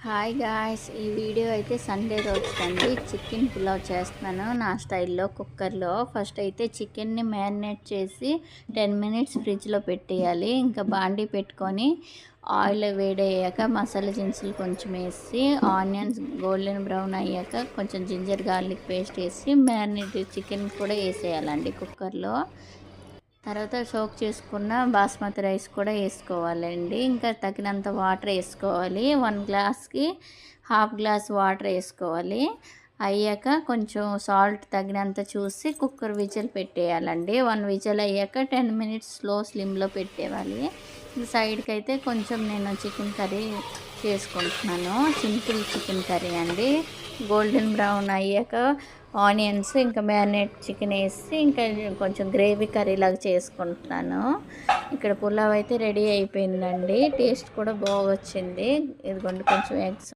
Hi guys, ఈ video అయితే Sunday రోజుదండి. Chicken pulao చేస్తున్నాను నా స్టైల్లో కుక్కర్లో. ఫస్ట్ అయితే చికెన్ని మ్యారినేట్ చేసి 10 మినిట్స్ ఫ్రిడ్జ్లో పెట్టేయాలి. ఇంకా బాండీ పెట్టుకొని ఆయిల్ వేడయ్యాక మసాలా దినుసులు కొంచెం వేసి ఆనియన్స్ గోల్డెన్ బ్రౌన్ అయ్యాక కొంచెం జింజర్ గార్లిక్ పేస్ట్ వేసి మ్యారినేట్ చికెన్ కూడా వేసేయాలండి కుక్కర్లో. తర్వాత సోక్ చేసుకున్న బాస్మతి రైస్ కూడా వేసుకోవాలండి. ఇంకా తగినంత వాటర్ వేసుకోవాలి. 1 గ్లాస్కి హాఫ్ గ్లాస్ వాటర్ వేసుకోవాలి. అయ్యాక కొంచెం సాల్ట్ తగినంత చూసి కుక్కర్ విజిల్ పెట్టేయాలండి. 1 విజిల్ అయ్యాక 10 మినిట్స్ స్లో స్లిమ్లో పెట్టేవాలి. సైడ్కి అయితే కొంచెం నేను చికెన్ కర్రీ చేసుకుంటున్నాను. సింపుల్ చికెన్ కర్రీ అండి. గోల్డెన్ బ్రౌన్ అయ్యాక ఆనియన్స్ ఇంకా మ్యారినేట్ చికెన్ వేసి ఇంకా కొంచెం గ్రేవీ కర్రీ లాగా చేసుకుంటున్నాను. ఇక్కడ పులావ్ అయితే రెడీ అయిపోయిందండి. టేస్ట్ కూడా బాగా వచ్చింది. ఇదిగోండి కొంచెం ఎగ్స్